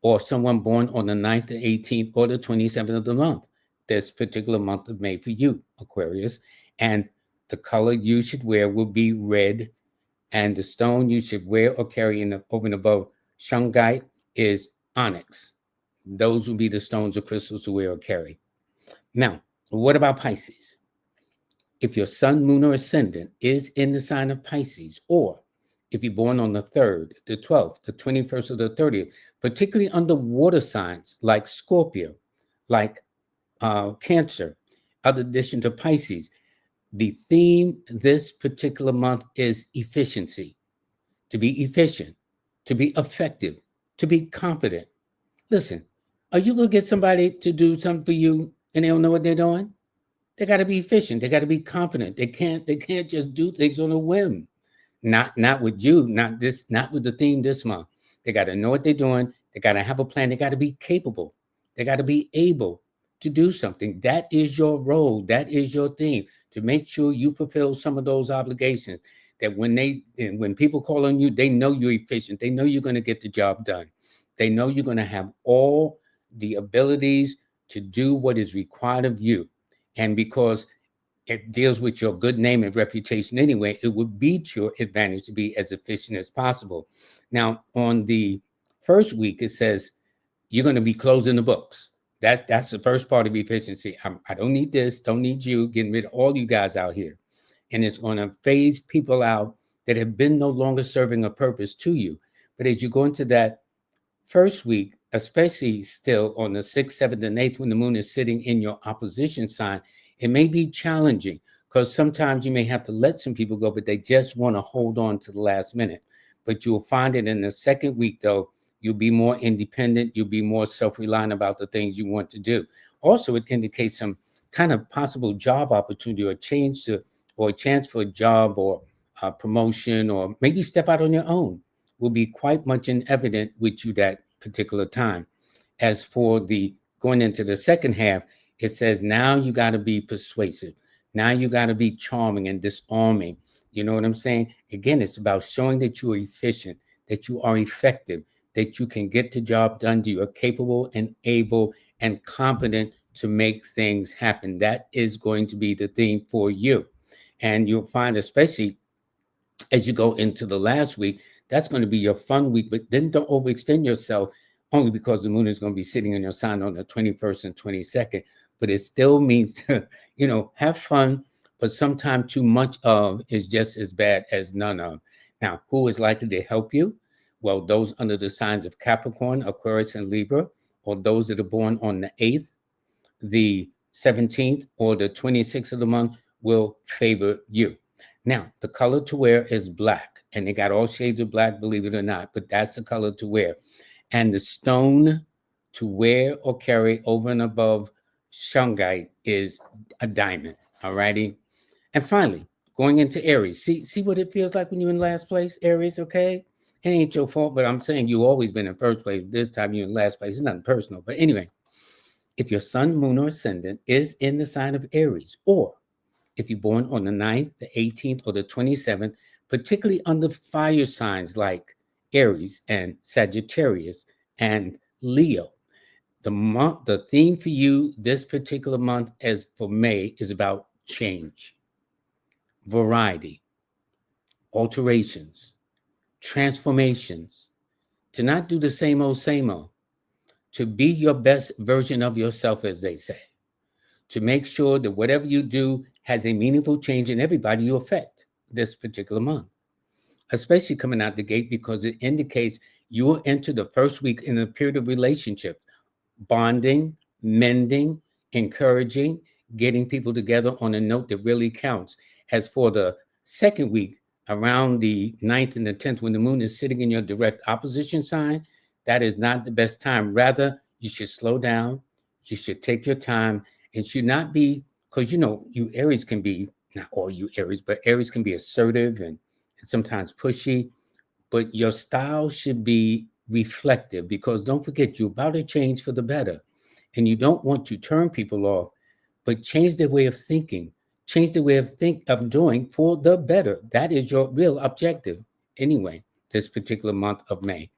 or someone born on the 9th, the 18th, or the 27th of the month. This particular month of May for you, Aquarius. And the color you should wear will be red. And the stone you should wear or carry over and above shungite is onyx. Those will be the stones or crystals to wear or carry. Now, what about Pisces? If your sun, moon, or ascendant is in the sign of Pisces, or if you're born on the 3rd, the 12th, the 21st, or the 30th, particularly under water signs like Scorpio, like Cancer, in addition to Pisces, the theme this particular month is efficiency. To be efficient, to be effective, to be competent. Listen, are you going to get somebody to do something for you and they don't know what they're doing? They got to be efficient. They got to be competent. They can't just do things on a whim. Not with you, not with the theme this month. They got to know what they're doing. They got to have a plan. They got to be capable. They got to be able to do something. That is your role. That is your theme, to make sure you fulfill some of those obligations. That when people call on you, they know you're efficient. They know you're going to get the job done. They know you're going to have all the abilities to do what is required of you. And because it deals with your good name and reputation anyway, it would be to your advantage to be as efficient as possible. Now, on the first week, it says you're going to be closing the books. That's the first part of efficiency. I don't need this, don't need you, getting rid of all you guys out here. And it's going to phase people out that have been no longer serving a purpose to you. But as you go into that first week, especially still on the 6th, 7th, and 8th, when the moon is sitting in your opposition sign, it may be challenging because sometimes you may have to let some people go, but they just want to hold on to the last minute. But you'll find it in the second week, though, you'll be more independent. You'll be more self-reliant about the things you want to do. Also, it indicates some kind of possible job opportunity or or a chance for a job or a promotion, or maybe step out on your own will be quite much in evident with you that particular time. As for the going into the second half, it says now you got to be persuasive. Now you got to be charming and disarming. You know what I'm saying? Again, it's about showing that you are efficient, that you are effective, that you can get the job done, that you are capable and able and competent to make things happen. That is going to be the theme for you. And you'll find, especially as you go into the last week, that's going to be your fun week. But then don't overextend yourself, only because the moon is going to be sitting in your sign on the 21st and 22nd. But it still means, have fun, but sometimes too much of is just as bad as none of. Now, who is likely to help you? Well, those under the signs of Capricorn, Aquarius, and Libra, or those that are born on the 8th, the 17th, or the 26th of the month will favor you. Now, the color to wear is black, and they got all shades of black, believe it or not, but that's the color to wear. And the stone to wear or carry over and above shungite is a diamond. All righty. And finally, going into Aries. See what it feels like when you're in last place, Aries, okay? It ain't your fault, but I'm saying you always been in first place. This time you're in last place. It's nothing personal. But anyway, if your sun, moon, or ascendant is in the sign of Aries, or if you're born on the 9th, the 18th, or the 27th, particularly under fire signs like Aries and Sagittarius and Leo, the theme for you this particular month, as for May, is about change, variety, alterations, transformations, to not do the same old, to be your best version of yourself, as they say, to make sure that whatever you do has a meaningful change in everybody you affect this particular month, especially coming out the gate, because it indicates you will enter the first week in a period of relationship, bonding, mending, encouraging, getting people together on a note that really counts. As for the second week, around the 9th and the 10th, when the moon is sitting in your direct opposition sign, that is not the best time. Rather, you should slow down. You should take your time, and should not be, because you Aries can be, not all you Aries, but Aries can be assertive and sometimes pushy, but your style should be reflective, because don't forget, you're about to change for the better, and you don't want to turn people off, but change their way of thinking, change the way of doing for the better. That is your real objective anyway, this particular month of May.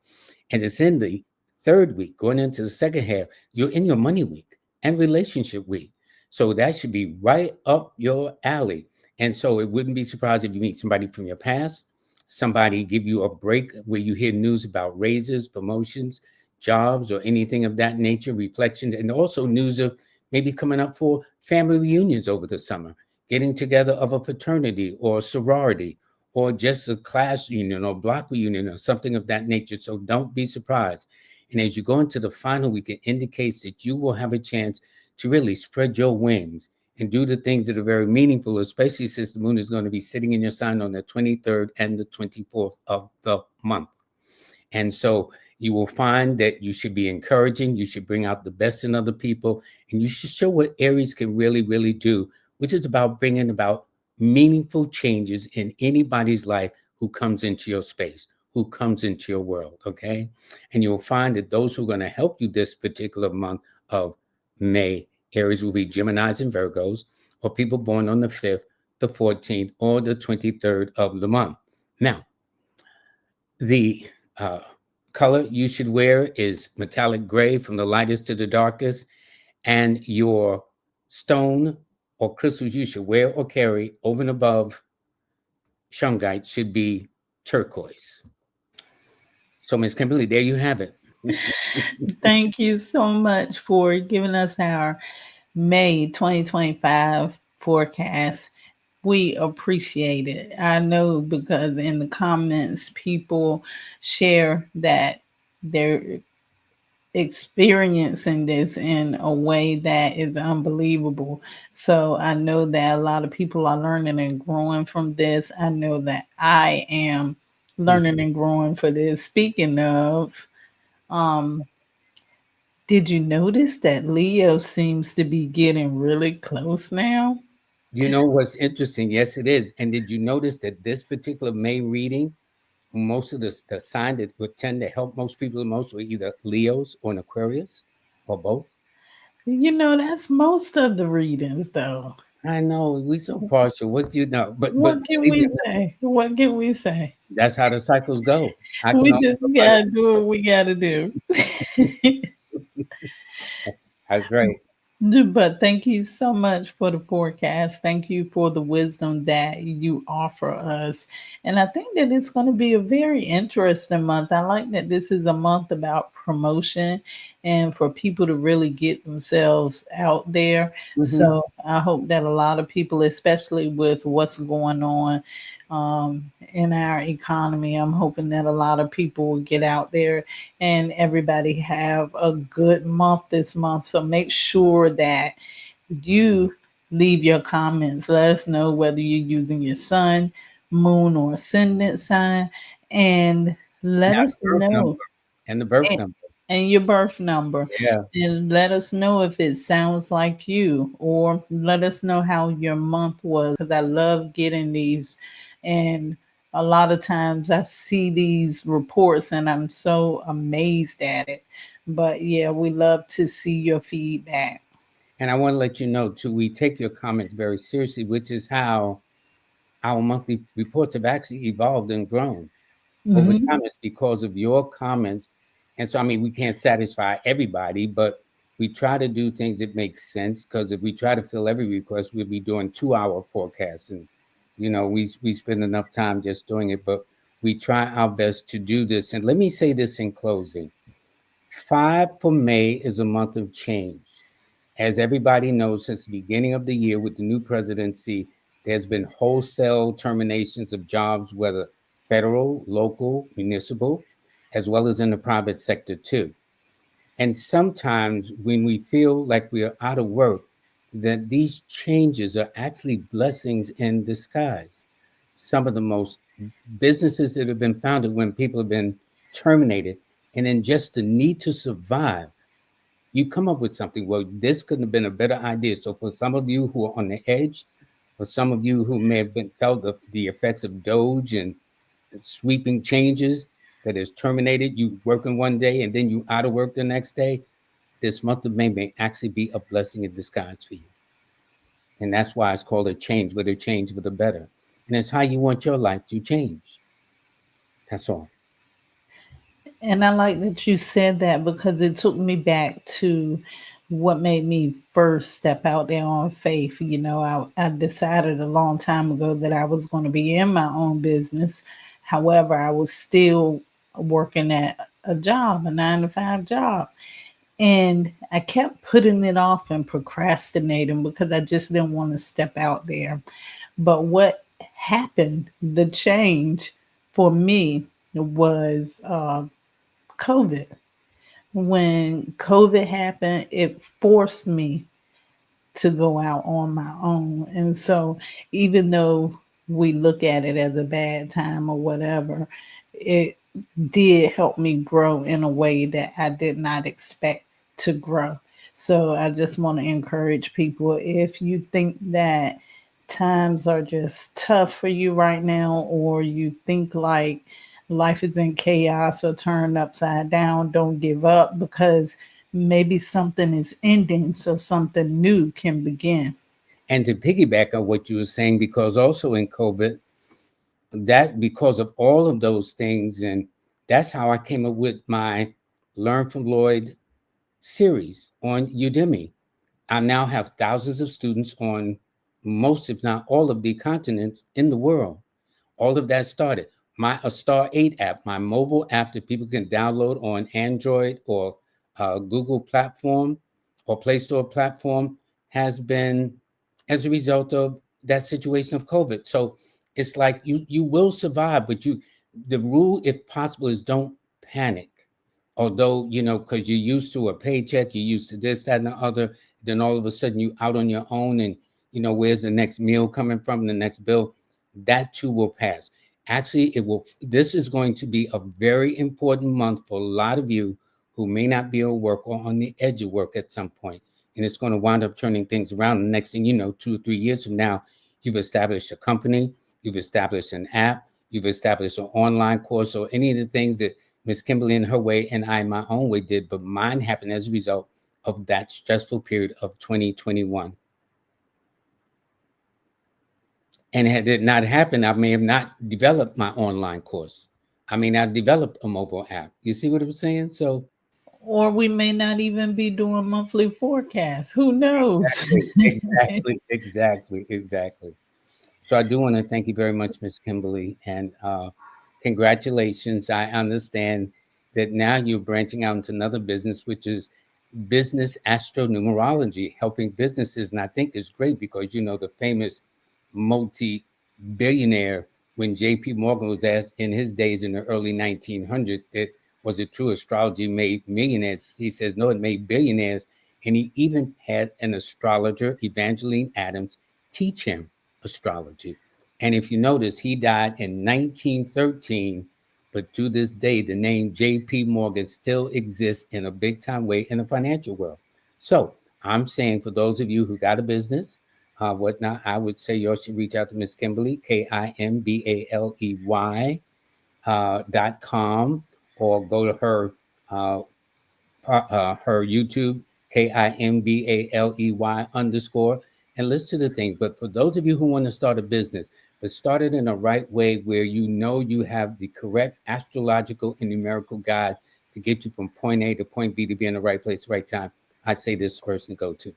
And it's in the third week, going into the second half, you're in your money week and relationship week. So that should be right up your alley. And so it wouldn't be surprised if you meet somebody from your past, somebody give you a break where you hear news about raises, promotions, jobs, or anything of that nature, reflection, and also news of maybe coming up for family reunions over the summer, getting together of a fraternity or sorority, or just a class union or block reunion or something of that nature. So don't be surprised. And as you go into the final week, it indicates that you will have a chance to really spread your wings and do the things that are very meaningful, especially since the moon is going to be sitting in your sign on the 23rd and the 24th of the month. And so you will find that you should be encouraging, you should bring out the best in other people, and you should show what Aries can really, really do which is about bringing about meaningful changes in anybody's life who comes into your space, who comes into your world, okay? And you'll find that those who are going to help you this particular month of May, Aries will be Geminis and Virgos, or people born on the 5th, the 14th, or the 23rd of the month. Now, the color you should wear is metallic gray from the lightest to the darkest, and your stone or crystals you should wear or carry over and above shungite should be turquoise. So, Ms. Kimberly, there you have it. Thank you so much for giving us our May 2025 forecast. We appreciate it. I know because in the comments, people share that they're experiencing this in a way that is unbelievable. So I know that a lot of people are learning and growing from this. I know that I am learning and growing for this. Speaking of, um, did you notice that Leo seems to be getting really close now? You know what's interesting? Yes, it is. And did you notice that this particular May reading, most of the sign that would tend to help most people the most were either Leos or an Aquarius or both? You know, that's most of the readings, though. I know we so partial. What do you know? But What can believe me, we say? What can we say? that's how the cycles go. I can We only just go by gotta do what we gotta do. the. That's right. But thank you so much for the forecast. Thank you for the wisdom that you offer us. And I think that it's going to be a very interesting month. I like that this is a month about promotion and for people to really get themselves out there. Hmm. So I hope that a lot of people, especially with what's going on in our economy, I'm hoping that a lot of people will get out there and everybody have a good month this month. So make sure that you leave your comments. Let us know whether you're using your sun, moon, or ascendant sign, and let Now us the birth number know and the birth and, number. and your birth number. Yeah. And let us know if it sounds like you, or let us know how your month was. Because I love getting these. And a lot of times I see these reports and I'm so amazed at it. But yeah, we love to see your feedback. And I want to let you know too, we take your comments very seriously, which is how our monthly reports have actually evolved and grown over Hmm. time. It's because of your comments. And so, I mean, we can't satisfy everybody, but we try to do things that make sense. Because if we try to fill every request, we'll be doing 2 hour forecasts. And, we spend enough time just doing it, but we try our best to do this. And let me say this in closing. 5 for May is a month of change. As everybody knows, since the beginning of the year with the new presidency, there's been wholesale terminations of jobs, whether federal, local, municipal, as well as in the private sector too. And sometimes when we feel like we are out of work, that these changes are actually blessings in disguise. Some of the most businesses that have been founded when people have been terminated, and then just the need to survive, you come up with something. Well, this couldn't have been a better idea. So for some of you who are on the edge, for some of you who may have been felt the effects of Doge and sweeping changes that has terminated you working one day and then you out of work the next day, this month of May actually be a blessing in disguise for you. And that's why it's called a change, but a change for the better. And it's how you want your life to change. That's all. And I like that you said that because it took me back to what made me first step out there on faith. You know, I decided a long time ago that I was going to be in my own business. However, I was still working at a job, a 9 to 5 job. And I kept putting it off and procrastinating because I just didn't want to step out there. But what happened, the change for me was COVID. When COVID happened, it forced me to go out on my own. And so, even though we look at it as a bad time or whatever, it did help me grow in a way that I did not expect to grow. So I just want to encourage people, if you think that times are just tough for you right now, or you think like life is in chaos or turned upside down, don't give up, because maybe something is ending so something new can begin. And to piggyback on what you were saying, because also in COVID, that because of all of those things, and that's how I came up with my Learn from Lloyd series on Udemy. I now have thousands of students on most, if not all, of the continents in the world. All of that started. My A Star 8 app, my mobile app that people can download on Android or Google platform or Play Store platform, has been as a result of that situation of COVID. So it's like you will survive, but the rule, if possible, is don't panic. Although, because you're used to a paycheck, you're used to this, that, and the other, then all of a sudden you out on your own, and where's the next meal coming from, the next bill, that too will pass. Actually, it will. This is going to be a very important month for a lot of you who may not be at work or on the edge of work at some point, and it's going to wind up turning things around. The next thing you know, 2 or 3 years from now, you've established a company, you've established an app, you've established an online course, or any of the things that Miss Kimbaley in her way and I my own way did, but mine happened as a result of that stressful period of 2021. And had it not happened, I may have not developed my online course. I may not have developed a mobile app. You see what I'm saying? So Or we may not even be doing monthly forecasts. Who knows? exactly. So I do want to thank you very much, Miss Kimberly, and congratulations. I understand that now you're branching out into another business, which is business astro-numerology, helping businesses. And I think it's great because the famous multi-billionaire, when J.P. Morgan was asked in his days in the early 1900s, that was it true astrology made millionaires? He says no, it made billionaires, and he even had an astrologer, Evangeline Adams, teach him astrology. And if you notice, he died in 1913, but to this day, the name J.P. Morgan still exists in a big time way in the financial world. So I'm saying for those of you who got a business, whatnot, I would say you should reach out to Miss Kimbaley, Kimbaley, .com, or go to uh, her YouTube, Kimbaley_, and listen to the thing. But for those of you who want to start a business, but start it in a right way where you have the correct astrological and numerical guide to get you from point A to point B to be in the right place, right time, I'd say this person to go to.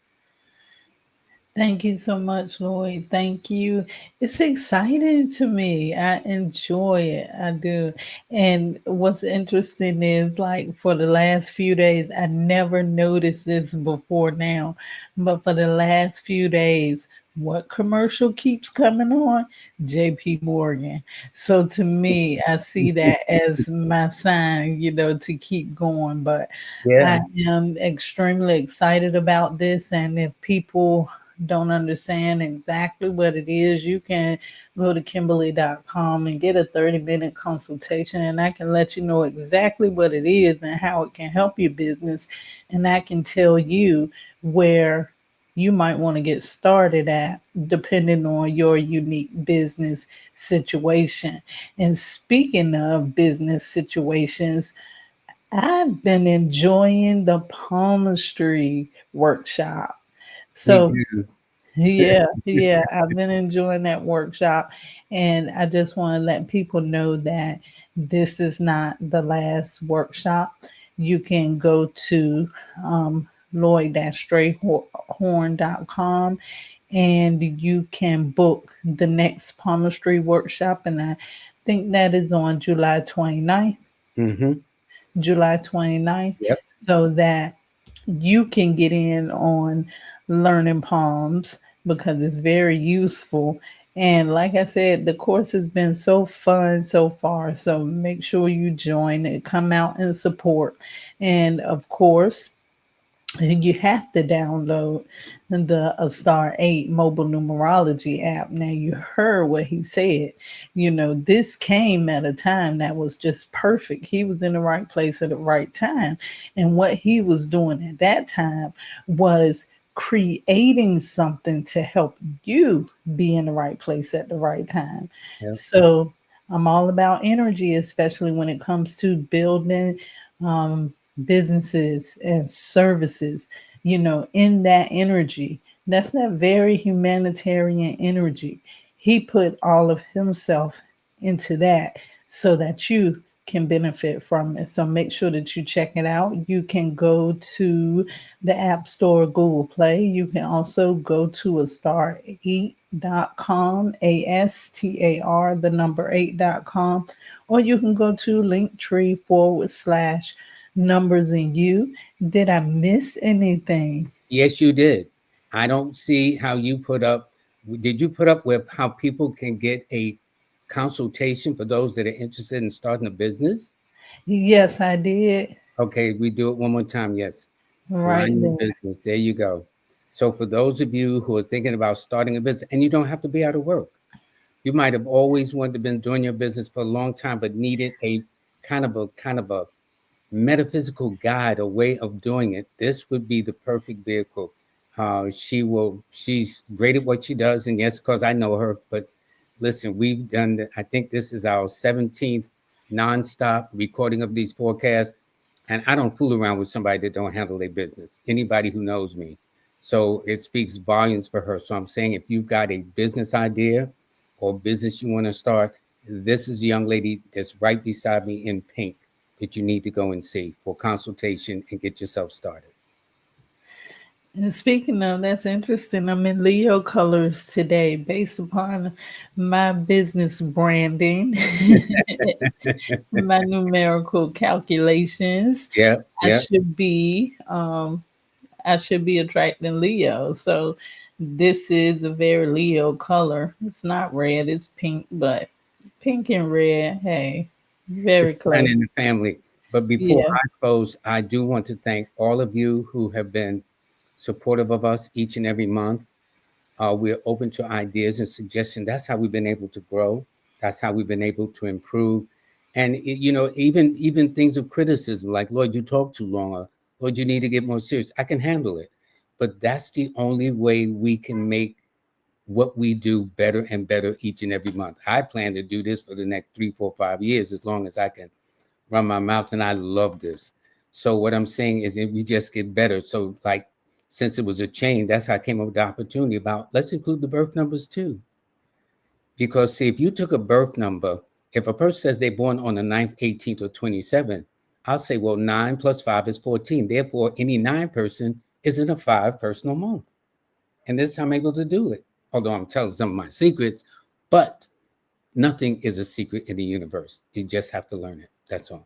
Thank you so much, Lloyd. Thank you. It's exciting to me. I enjoy it. I do. And what's interesting is, like, for the last few days, I never noticed this before now, but for the last few days, what commercial keeps coming on? JP Morgan. So to me, I see that as my sign, to keep going. But I Yeah. am extremely excited about this. And if people don't understand exactly what it is, you can go to Kimbaley.com and get a 30-minute consultation, and I can let you know exactly what it is and how it can help your business. And I can tell you where you might want to get started at, depending on your unique business situation. And speaking of business situations, I've been enjoying the palmistry workshop. Me So too. yeah, I've been enjoying that workshop. And I just want to let people know that this is not the last workshop. You can go to Lloyd-Strayhorn.com and you can book the next palmistry workshop. And I think that is on July 29th. Mm-hmm. July 29th, Yep. so that you can get in on learning palms, because it's very useful. And like I said, the course has been so fun so far. So make sure you join and come out and support. And of course, you have to download the A Star 8 mobile numerology app. Now, you heard what he said. This came at a time that was just perfect. He was in the right place at the right time. And what he was doing at that time was creating something to help you be in the right place at the right time. Yeah. So, I'm all about energy, especially when it comes to building businesses and services, in that energy. That's that very humanitarian energy. He put all of himself into that so that you can benefit from it. So make sure that you check it out. You can go to the App Store, Google Play. You can also go to a star8.com, ASTAR, the number 8.com, or you can go to linktree /numbers in you. Did I miss anything? Yes, you did. I don't see how you put up. Did you put up with how people can get a consultation for those that are interested in starting a business? Yes, I did. Okay, we do it one more time. Yes. Right Align your there. business. There you go. So for those of you who are thinking about starting a business, and you don't have to be out of work. You might have always wanted to been doing your business for a long time, but needed a kind of a metaphysical guide, a way of doing it. This would be the perfect vehicle. She's great at what she does. And yes, because I know her, but listen, I think this is our 17th nonstop recording of these forecasts. And I don't fool around with somebody that don't handle their business. Anybody who knows me. So it speaks volumes for her. So I'm saying if you've got a business idea or business you want to start, this is the young lady that's right beside me in pink that you need to go and see for consultation and get yourself started. And speaking of, that's interesting. I'm in Leo colors today based upon my business branding, my numerical calculations. Yeah, I yeah. should be I should be attracting Leo. So this is a very Leo color. It's not red, it's pink, but pink and red, hey, very It's fun close. in the family. But before Yeah. I close, I do want to thank all of you who have been supportive of us each and every month. We're open to ideas and suggestions. That's how we've been able to grow. That's how we've been able to improve. And even things of criticism, like Lloyd, you talk too long, or Lloyd, you need to get more serious. I can handle it. But that's the only way we can make what we do better and better each and every month. I plan to do this for the next 3, 4, 5 years, as long as I can run my mouth, and I love this. So what I'm saying is that we just get better. So like, since it was a chain, that's how I came up with the opportunity about let's include the birth numbers too. Because see, if you took a birth number, if a person says they're born on the 9th, 18th, or 27th, I'll say, well, 9 plus 5 is 14. Therefore, any 9 person is in a 5 personal month. And this is how I'm able to do it. Although I'm telling some of my secrets, but nothing is a secret in the universe. You just have to learn it. That's all.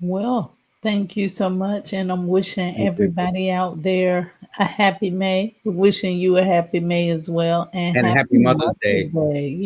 Well, thank you so much. And I'm wishing Thank you. everybody out there a happy May. Wishing you a happy May as well. And And happy happy Mother's Mother's Day. Day.